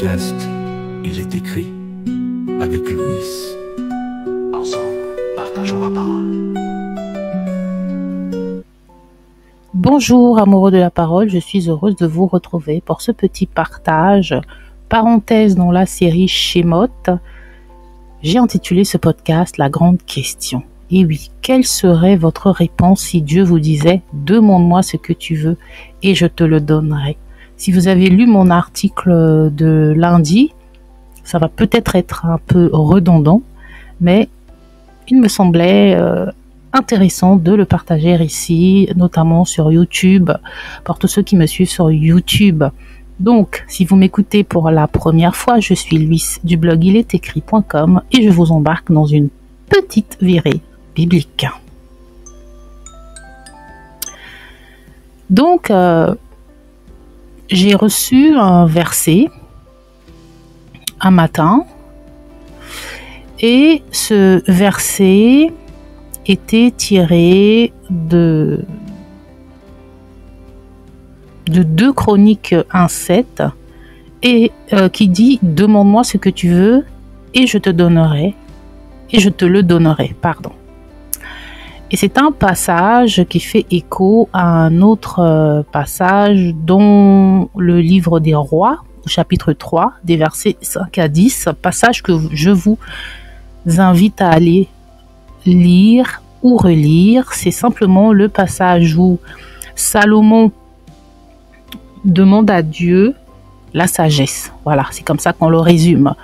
podcast, il est écrit avec Louis. Ensemble, partageons la parole. Bonjour amoureux de la parole, je suis heureuse de vous retrouver pour ce petit partage, parenthèse dans la série Shemot. J'ai intitulé ce podcast La grande question. Et oui, quelle serait votre réponse si Dieu vous disait « Demande-moi ce que tu veux et je te le donnerai ». Si vous avez lu mon article de lundi, ça va peut-être être un peu redondant, mais il me semblait intéressant de le partager ici, notamment sur YouTube, pour tous ceux qui me suivent sur YouTube. Donc, si vous m'écoutez pour la première fois, je suis Louis du blog ilestécrit.com et je vous embarque dans une petite virée biblique. Donc, j'ai reçu un verset un matin et ce verset était tiré de 2 Chroniques 1,7 et qui dit « Demande-moi ce que tu veux et je te donnerai, et je te le donnerai. » Et c'est un passage qui fait écho à un autre passage dans le livre des Rois, au chapitre 3, des versets 5 à 10, passage que je vous invite à aller lire ou relire. C'est simplement le passage où Salomon demande à Dieu la sagesse. Voilà, c'est comme ça qu'on le résume.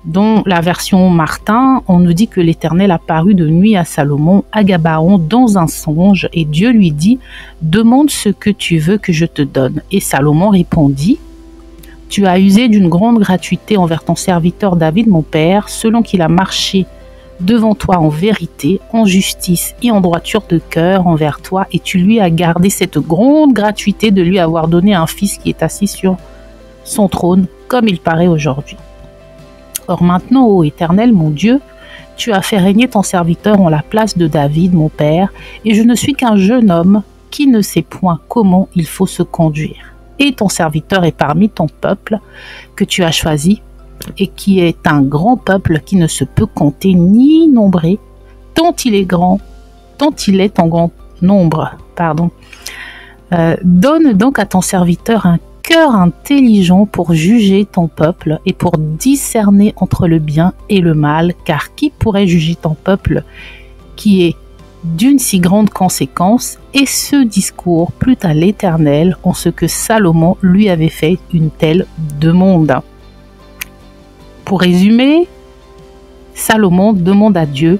Dans la version Martin, on nous dit que l'Éternel apparut de nuit à Salomon à Gabaon dans un songe et Dieu lui dit « Demande ce que tu veux que je te donne. » Et Salomon répondit « Tu as usé d'une grande gratuité envers ton serviteur David mon père, selon qu'il a marché devant toi en vérité, en justice et en droiture de cœur envers toi, et tu lui as gardé cette grande gratuité de lui avoir donné un fils qui est assis sur son trône, comme il paraît aujourd'hui. Or maintenant, ô Éternel, mon Dieu, tu as fait régner ton serviteur en la place de David, mon père, et je ne suis qu'un jeune homme qui ne sait point comment il faut se conduire. Et ton serviteur est parmi ton peuple que tu as choisi, et qui est un grand peuple qui ne se peut compter ni nombrer, tant il est grand, tant il est en grand nombre. Donne donc à ton serviteur un cœur intelligent pour juger ton peuple et pour discerner entre le bien et le mal, car qui pourrait juger ton peuple qui est d'une si grande conséquence? Et ce discours plut à l'Éternel en ce que Salomon lui avait fait une telle demande. Pour résumer, Salomon demande à Dieu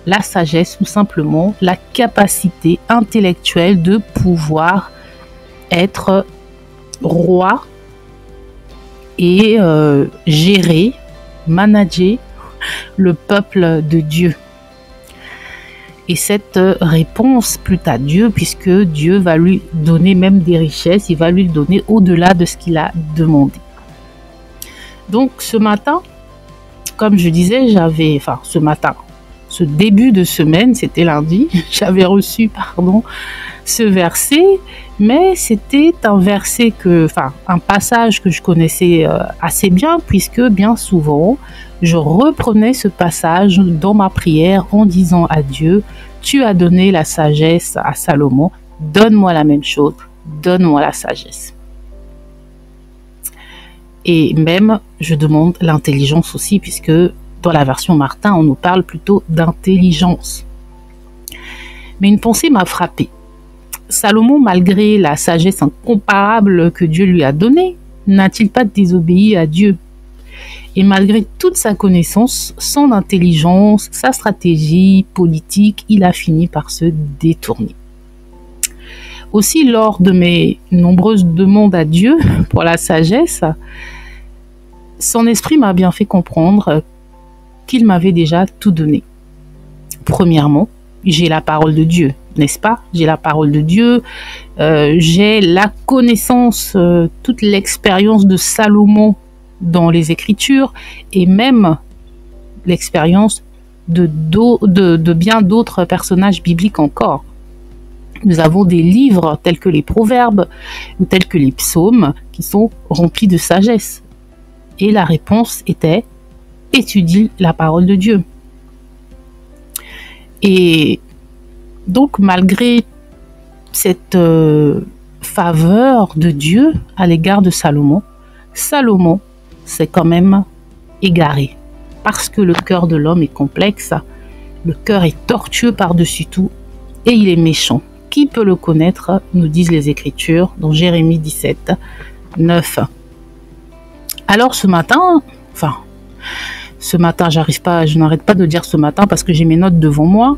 la sagesse ou simplement la capacité intellectuelle de pouvoir être roi et gérer, manager le peuple de Dieu. Et cette réponse plut à Dieu puisque Dieu va lui donner même des richesses, il va lui donner au-delà de ce qu'il a demandé. Donc ce matin, comme je disais, ce début de semaine, c'était lundi, j'avais reçu, ce verset, mais c'était un verset un passage que je connaissais assez bien, puisque bien souvent, je reprenais ce passage dans ma prière en disant à Dieu, tu as donné la sagesse à Salomon, donne-moi la même chose, donne-moi la sagesse. Et même, je demande l'intelligence aussi, puisque dans la version Martin, on nous parle plutôt d'intelligence. Mais une pensée m'a frappée. Salomon, malgré la sagesse incomparable que Dieu lui a donnée, n'a-t-il pas désobéi à Dieu? Et malgré toute sa connaissance, son intelligence, sa stratégie politique, il a fini par se détourner. Aussi, lors de mes nombreuses demandes à Dieu pour la sagesse, son esprit m'a bien fait comprendre qu'il m'avait déjà tout donné. Premièrement, j'ai la parole de Dieu, n'est-ce pas? J'ai la parole de Dieu, j'ai la connaissance, toute l'expérience de Salomon dans les Écritures et même l'expérience de bien d'autres personnages bibliques encore. Nous avons des livres tels que les Proverbes ou tels que les Psaumes qui sont remplis de sagesse. Et la réponse était « Étudie la parole de Dieu ». Et donc, malgré cette faveur de Dieu à l'égard de Salomon, Salomon s'est quand même égaré. Parce que le cœur de l'homme est complexe, le cœur est tortueux par-dessus tout et il est méchant. Qui peut le connaître, nous disent les Écritures dans Jérémie 17, 9. Alors ce matin, je n'arrête pas de dire ce matin parce que j'ai mes notes devant moi.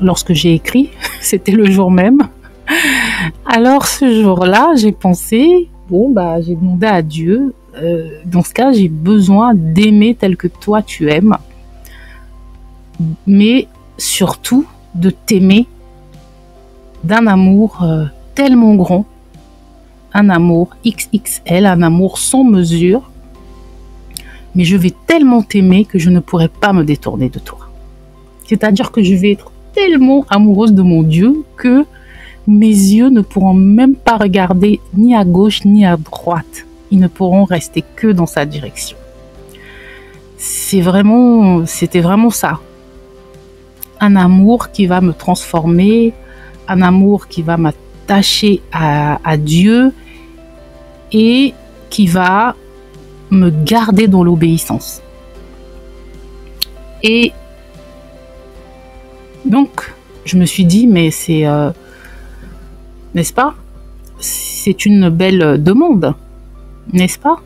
Lorsque j'ai écrit, c'était le jour même. Alors ce jour-là, j'ai pensé, j'ai demandé à Dieu, dans ce cas, j'ai besoin d'aimer tel que toi tu aimes, mais surtout de t'aimer d'un amour tellement grand, un amour XXL, un amour sans mesure, mais je vais tellement t'aimer que je ne pourrai pas me détourner de toi. C'est-à-dire que je vais être tellement amoureuse de mon Dieu que mes yeux ne pourront même pas regarder ni à gauche ni à droite. Ils ne pourront rester que dans sa direction. C'était vraiment ça. Un amour qui va me transformer, un amour qui va m'attacher à Dieu et qui va me garder dans l'obéissance. Et donc, je me suis dit, mais n'est-ce pas? C'est une belle demande, n'est-ce pas?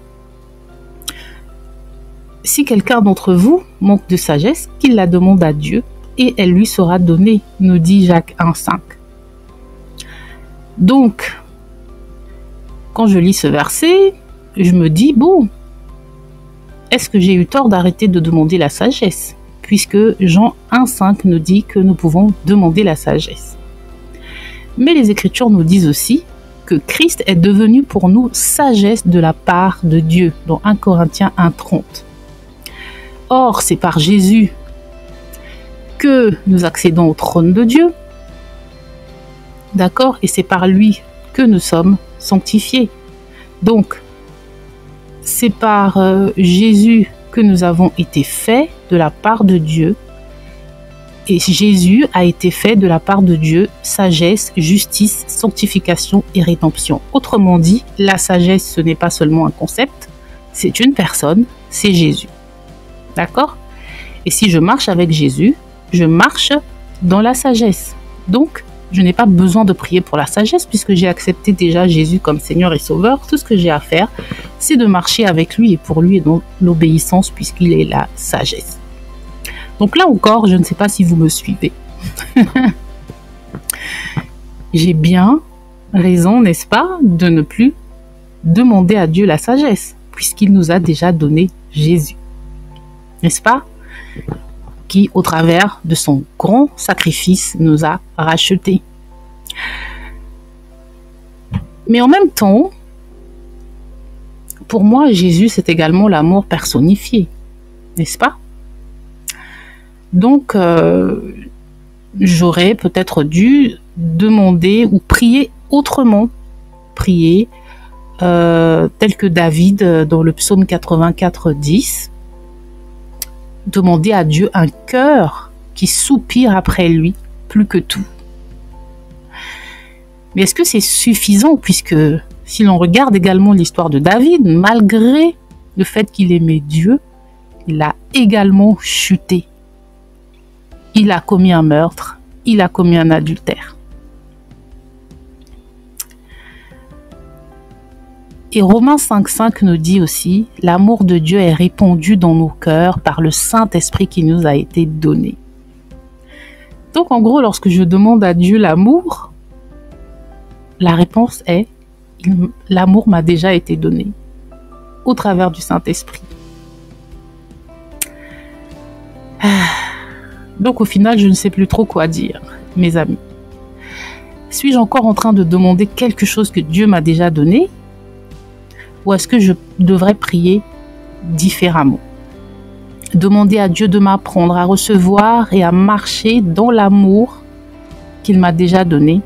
Si quelqu'un d'entre vous manque de sagesse, qu'il la demande à Dieu et elle lui sera donnée, nous dit Jacques 1,5. Donc, quand je lis ce verset, je me dis, est-ce que j'ai eu tort d'arrêter de demander la sagesse? Puisque Jean 1,5 nous dit que nous pouvons demander la sagesse. Mais les Écritures nous disent aussi que Christ est devenu pour nous sagesse de la part de Dieu, dans 1 Corinthiens 1,30. Or, c'est par Jésus que nous accédons au trône de Dieu, d'accord? Et c'est par lui que nous sommes sanctifiés. Donc, c'est par Jésus que nous avons été faits de la part de Dieu. Et Jésus a été fait de la part de Dieu sagesse, justice, sanctification et rédemption. Autrement dit, la sagesse, ce n'est pas seulement un concept, c'est une personne, c'est Jésus. D'accord? Et si je marche avec Jésus, je marche dans la sagesse. Donc, je n'ai pas besoin de prier pour la sagesse puisque j'ai accepté déjà Jésus comme Seigneur et Sauveur. Tout ce que j'ai à faire, c'est de marcher avec lui et pour lui et dans l'obéissance puisqu'il est la sagesse. Donc là encore, je ne sais pas si vous me suivez. J'ai bien raison, n'est-ce pas, de ne plus demander à Dieu la sagesse puisqu'il nous a déjà donné Jésus. N'est-ce pas? Qui, au travers de son grand sacrifice, nous a rachetés. Mais en même temps, pour moi, Jésus, c'est également l'amour personnifié, n'est-ce pas? Donc, j'aurais peut-être dû demander ou prier autrement, prier tel que David dans le psaume 84, 10, demander à Dieu un cœur qui soupire après lui plus que tout. Mais est-ce que c'est suffisant puisque si l'on regarde également l'histoire de David, malgré le fait qu'il aimait Dieu, il a également chuté. Il a commis un meurtre, il a commis un adultère. Et Romains 5,5 nous dit aussi, l'amour de Dieu est répandu dans nos cœurs par le Saint-Esprit qui nous a été donné. Donc en gros, lorsque je demande à Dieu l'amour, la réponse est, l'amour m'a déjà été donné au travers du Saint-Esprit. Donc au final, je ne sais plus trop quoi dire, mes amis. Suis-je encore en train de demander quelque chose que Dieu m'a déjà donné? Ou est-ce que je devrais prier différemment? Demander à Dieu de m'apprendre à recevoir et à marcher dans l'amour qu'il m'a déjà donné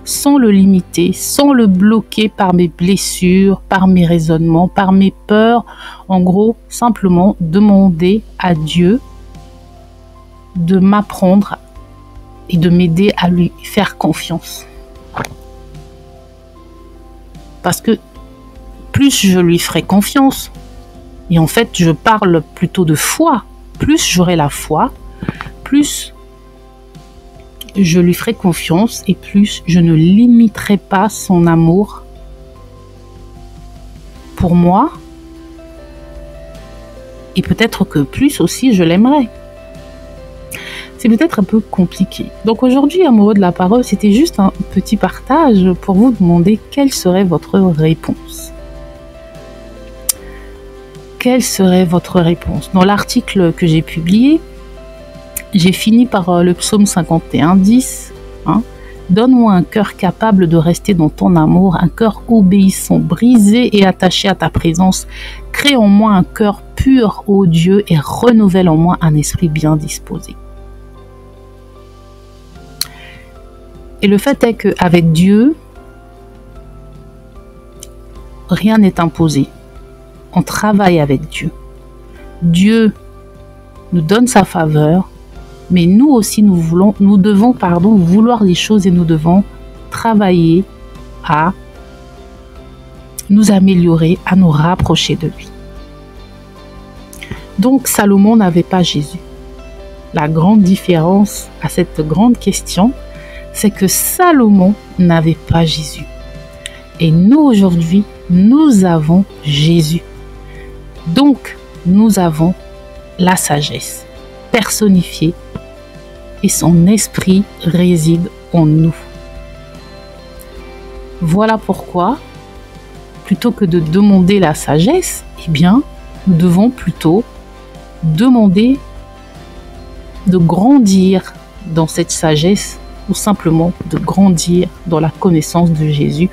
sans le limiter, sans le bloquer par mes blessures, par mes raisonnements, par mes peurs. En gros, simplement demander à Dieu de m'apprendre et de m'aider à lui faire confiance. Parce que plus je lui ferai confiance, et en fait je parle plutôt de foi, plus j'aurai la foi, plus je lui ferai confiance et plus je ne limiterai pas son amour pour moi, et peut-être que plus aussi je l'aimerai. C'est peut-être un peu compliqué. Donc aujourd'hui, amoureux de la parole, c'était juste un petit partage pour vous demander quelle serait votre réponse. Quelle serait votre réponse? Dans l'article que j'ai publié, j'ai fini par le psaume 51, 10. Donne-moi un cœur capable de rester dans ton amour, un cœur obéissant, brisé et attaché à ta présence. Crée en moi un cœur pur, ô Dieu, et renouvelle en moi un esprit bien disposé. Et le fait est qu'avec Dieu, rien n'est imposé. On travaille avec Dieu. Dieu nous donne sa faveur, mais nous aussi nous devons vouloir les choses et nous devons travailler à nous améliorer, à nous rapprocher de lui. Donc Salomon n'avait pas Jésus. La grande différence à cette grande question, c'est que Salomon n'avait pas Jésus. Et nous, aujourd'hui, nous avons Jésus. Donc, nous avons la sagesse personnifiée et son esprit réside en nous. Voilà pourquoi, plutôt que de demander la sagesse, eh bien, nous devons plutôt demander de grandir dans cette sagesse, ou simplement de grandir dans la connaissance de Jésus.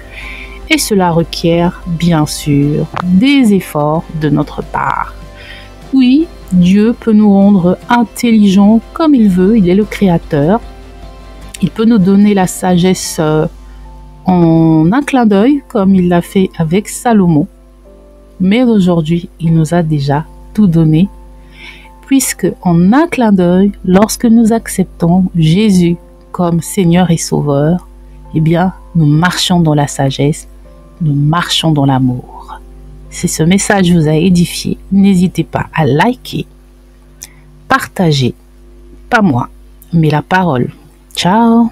Et cela requiert, bien sûr, des efforts de notre part. Oui, Dieu peut nous rendre intelligents comme il veut, il est le Créateur. Il peut nous donner la sagesse en un clin d'œil, comme il l'a fait avec Salomon. Mais aujourd'hui, il nous a déjà tout donné, puisque en un clin d'œil, lorsque nous acceptons Jésus comme Seigneur et Sauveur, eh bien, nous marchons dans la sagesse, nous marchons dans l'amour. Si ce message vous a édifié, n'hésitez pas à liker, partager, pas moi, mais la parole. Ciao!